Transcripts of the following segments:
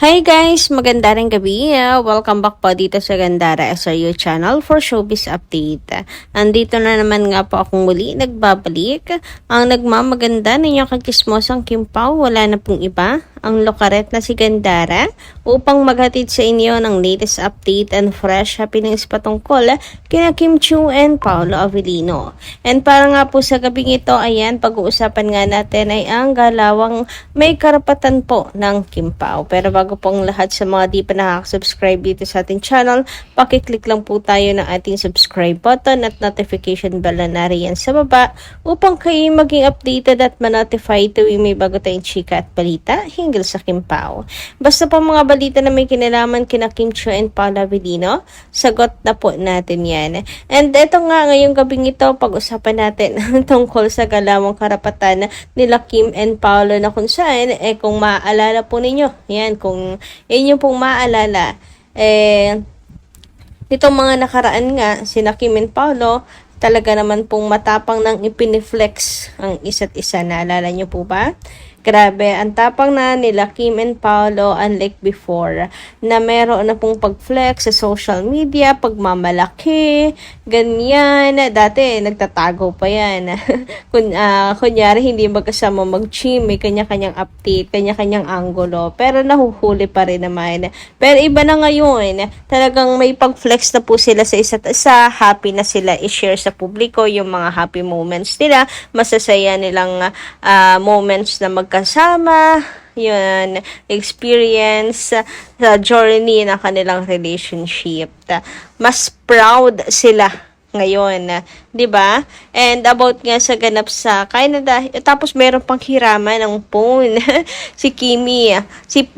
Hi guys! Maganda rin gabi. Welcome back po dito sa Gandara SRU channel for showbiz update. Andito na naman nga po akong muli nagbabalik. Ang nagmamaganda ninyong kakismosang Kim Pao, wala na pong iba, ang lokaret na si Gandara, upang maghatid sa inyo ng latest update and fresh happenings patungkol kina Kim Chiu and Paolo Avellino. And para nga po sa gabing ito, ayan, pag-uusapan nga natin ay ang galawang may karapatan po ng Kim Pao. Pero bago pong lahat, sa mga di pa nakaka-subscribe dito sa ating channel, pakiclick lang po tayo ng ating subscribe button at notification bell na nariyan sa baba upang kayo maging updated at ma-notify tuwing may bago tayong chika at balita hinggil sa Kim Pao. Basta po mga balita na may kinalaman kina Kim Chiu and Paolo Avellino, sagot na po natin yan. And eto nga, ngayong gabing ito, pag-usapan natin tungkol sa galawang karapatan nila Kim and Paolo, na kung saan, kung maaalala po ninyo, yan, kung inyo pong maaalala, itong mga nakaraan nga, sina Kim and Paolo, talaga naman pong matapang nang ipiniflex ang isa't isa. Naalala nyo po ba? Grabe, ang tapang na nila Kim and Paolo, unlike before, na meron na pong pag-flex sa social media, pagmamalaki, ganyan. Dati, nagtatago pa yan. Kunyari, hindi magkasama mag-gym, may kanya-kanyang update, kanya-kanyang angulo, pero nahuhuli pa rin naman. Pero iba na ngayon, talagang may pag-flex na po sila sa isa't isa, happy na sila i-share sa publiko yung mga happy moments nila, masasaya nilang moments na magkasama, yun, experience sa journey ng kanilang relationship. Mas proud sila ngayon, 'di ba? And about nga sa ganap sa Canada, tapos meron pang hiraman ng phone si Kimi.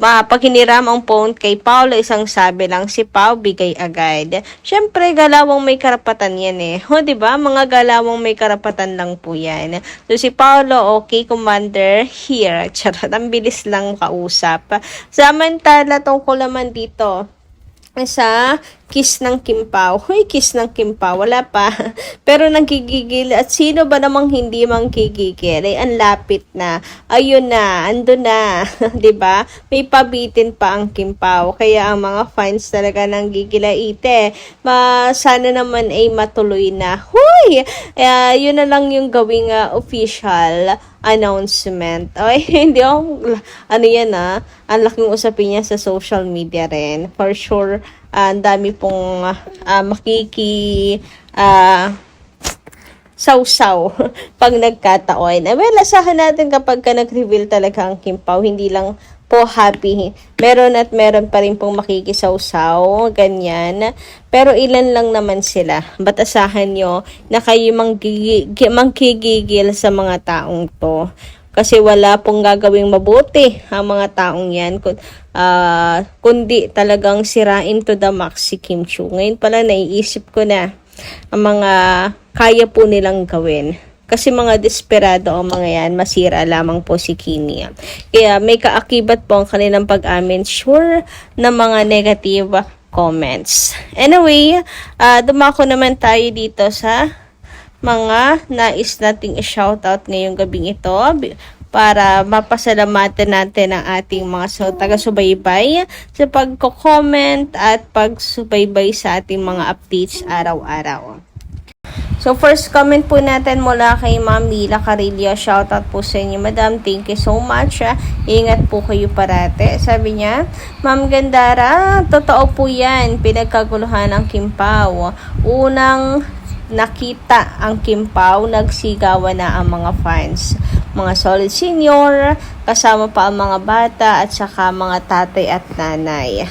Pag hiniram ang phone kay Paolo, isang sabi lang, si Pao bigay agad. Syempre, galawang may karapatan yan o, 'di ba? Mga galawang may karapatan lang po yan. So si Paolo, okay commander, here. Charot, ang bilis lang kausap. Samantala, tungkol naman dito sa kiss ng Kim Pao. Hoy, kiss ng Kim Pao, wala pa. Pero nagkigigil. At sino ba namang hindi mangkigigil? Ang lapit na. Ayun na, ando na. 'Di ba? May pabitin pa ang Kim Pao. Kaya ang mga fans talaga nang gigilaite. Sana naman ay matuloy na. Hoy! Yun na lang yung gawing official announcement. Ay, hindi ako, ano yan ang laking usapin niya sa social media rin. For sure, ang dami pong sausaw pag nagkataon. Well, asahan natin kapag ka nag-reveal talaga ang Kim Pao, hindi lang po happy. Meron at meron pa rin pong makikisawsaw, ganyan. Pero ilan lang naman sila. Ba't asahan nyo na kayo mangkigigil sa mga taong to? Kasi wala pong gagawing mabuti ang mga taong yan. Kundi talagang sirain to the max si Kim Chiu. Ngayon pala naiisip ko na ang mga kaya po nilang gawin. Kasi mga desperado ang mga yan, masira lamang po si Kimi. Kaya may kaakibat po ang kanilang pag-amin, sure, na mga negative comments. Anyway, dumako naman tayo dito sa mga nais nating i-shoutout ngayong gabing ito para mapasalamatan natin ang ating mga taga-subaybay sa pagko-comment at pagsubaybay sa ating mga updates araw-araw. So, first comment po natin mula kay Ma'am Mila Carillo. Shoutout po sa inyo, Madam. Thank you so much. Ingat po kayo parate. Sabi niya, Ma'am Gandara, totoo po yan. Pinagkaguluhan ang Kim Pao. Unang nakita ang Kim Pao, nagsigawan na ang mga fans. Mga solid senior, kasama pa ang mga bata at saka mga tatay at nanay.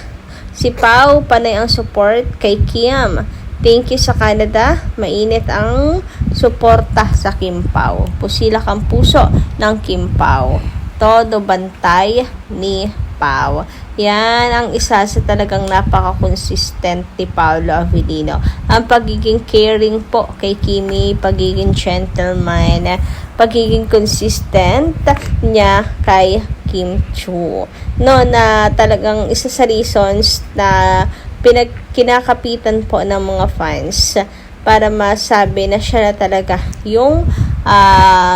Si Pao, panay ang support kay Kim. Thank you sa Canada. Mainit ang suporta sa Kim Pao. Pusilak ang puso ng Kim Pao. Todo bantay ni Pao. Yan ang isa sa talagang napaka-consistent ni Paolo Avellino. Ang pagiging caring po kay Kimi, pagiging gentleman, pagiging consistent niya kay Kim Chiu. No, na talagang isa sa reasons na kinakapitan po ng mga fans para masabi na siya na talaga yung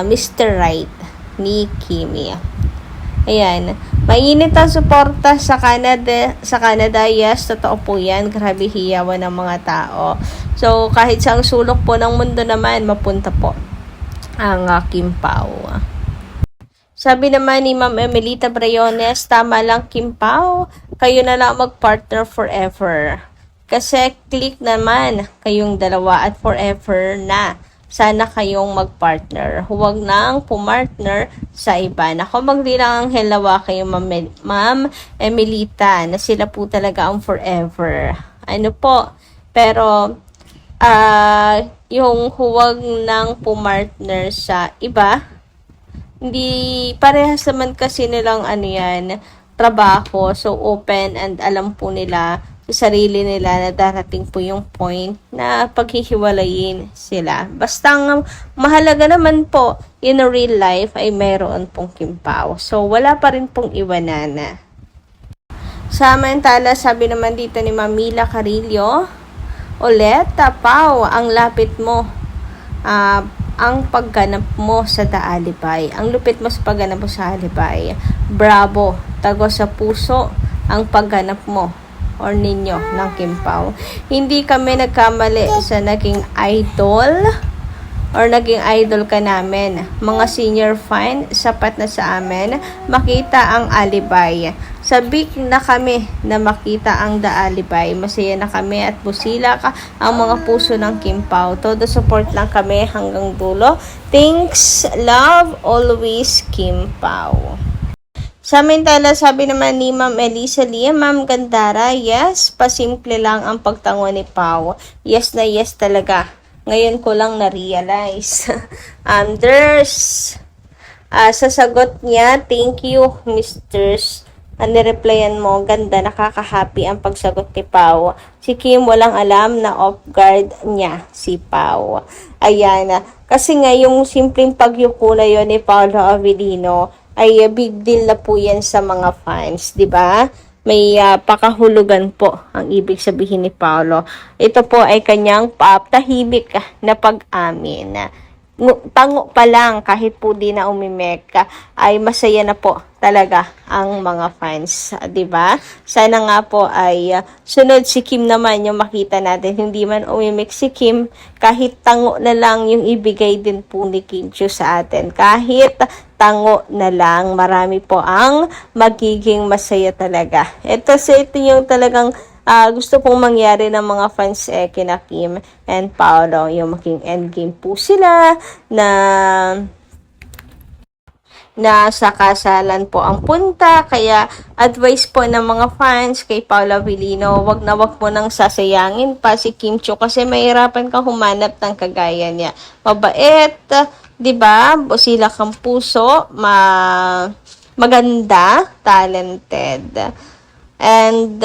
Mr. Right ni Kimi. Ayan. Mainit ang suporta sa Canada, yes, totoo po yan. Grabe hiyawan ng mga tao. So, kahit sa sulok po ng mundo naman, mapunta po ang Kim Pao. Sabi naman ni Ma'am Emelita Brayones, tama lang Kim Pao, kayo na lang mag-partner forever. Kasi click naman kayong dalawa at forever na. Sana kayong mag-partner. Huwag nang pumartner sa iba. Naku, magdilang ang helawa kayo, Ma'am Emelita, na sila po talaga ang forever. Ano po? Pero, yung huwag nang pumartner sa iba, hindi, parehas naman kasi nilang trabaho. So, open and alam po nila sa sarili nila na darating po yung point na paghihiwalayin sila. Basta ang mahalaga naman po in a real life ay mayroon pong Kim Pao. So, wala pa rin pong iwanan. Samantala, sabi naman dito ni Mamila Carillo, ulit, Pao, ang lapit mo. Ang pagganap mo sa Daalibay. Ang lupit mo sa pagganap mo sa Daalibay. Bravo. Tago sa puso ang pagganap mo or ninyo ng Kim Pao. Hindi kami nagkamali sa naging idol or naging idol ka namin. Mga senior fine, sapat na sa amin makita ang alibay. Sabik na kami na makita ang Daalibay. Masaya na kami at busila ka ang mga puso ng Kim Pao. Todo support lang kami hanggang dulo. Thanks, love, always Kim Pao. Samantala, sabi naman ni Ma'am Elisa Lee, Ma'am Gandara, yes, pasimple lang ang pagtango ni Pao. Yes na yes talaga. Ngayon ko lang na-realize. Sa sagot niya, thank you, Mr. Replyan mo, ganda, nakaka-happy ang pagsagot ni Pao. Si Kim walang alam na off guard niya si Pao. Ayan, kasi nga yung simpleng pagyuko na yun ni Paolo Avellino, ay big deal na po yan sa mga fans, di ba? May pakahulugan po ang ibig sabihin ni Paolo. Ito po ay kanyang tahimik na pag-amin. Tango pa lang, kahit po di na umimek, ay masaya na po talaga ang mga fans, 'di ba? Sana nga po ay sunod si Kim naman yung makita natin, hindi man umimek si Kim, kahit tango na lang yung ibigay din po ni Kim Chiu sa atin. Kahit tango na lang, marami po ang magiging masaya talaga. Ito yung talagang gusto pong mangyari ng mga fans kina Kim and Paolo, yung maging endgame po sila na sa kasalan po ang punta. Kaya advice po ng mga fans kay Paolo Avellino, wag mo nang sasayangin pa si Kim Chiu kasi mahirapan kang humanap ng kagaya niya. Mabait, 'di ba? Busila kang puso, maganda, talented, and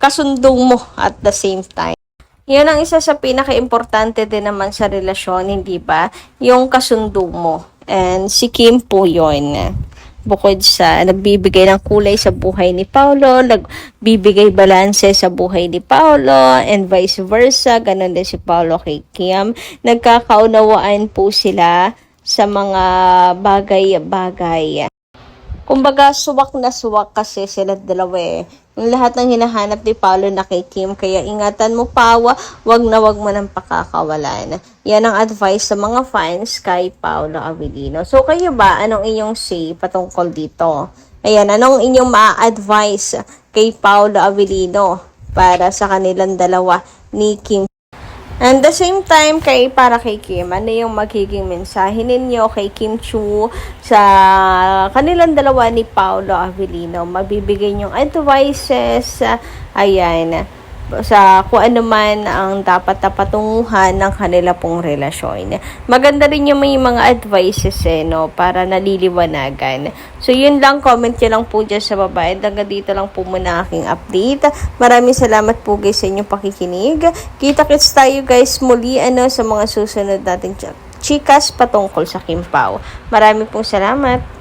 kasundong mo at the same time. Yun ang isa sa pinaka-importante din naman sa relasyon, hindi ba? Yung kasundong mo. And si Kim po yun. Bukod sa nagbibigay ng kulay sa buhay ni Paolo, nagbibigay balanse sa buhay ni Paolo, and vice versa. Ganon din si Paolo kay Kim. Nagkakaunawaan po sila sa mga bagay-bagay. Kumbaga, suwak na suwak kasi sila dalawa Yung lahat ng hinahanap ni Paolo na kay Kim. Kaya ingatan mo, Pawa, wag mo nang pakakawalan. Yan ang advice sa mga fans kay Paolo Avellino. So, kayo ba? Anong inyong say patungkol dito? Ayan, anong inyong ma-advise kay Paolo Avellino para sa kanilang dalawa ni Kim? And the same time, para kay Kim, ano yung magiging mensahe ninyo kay Kim Chiu sa kanilang dalawa ni Paolo Avellino? Mabibigay niyong advices, ayan, sa kung ano man ang dapat na patunguhan ng kanila pong relasyon. Maganda rin yung may mga advices para naliliwanagan. So, yun lang. Comment nyo lang po dyan sa baba. And hanggang dito lang po muna aking update. Maraming salamat po guys sa inyong pakikinig. Kita-kits tayo guys muli sa mga susunod nating chikas patungkol sa Kim Pao. Maraming pong salamat.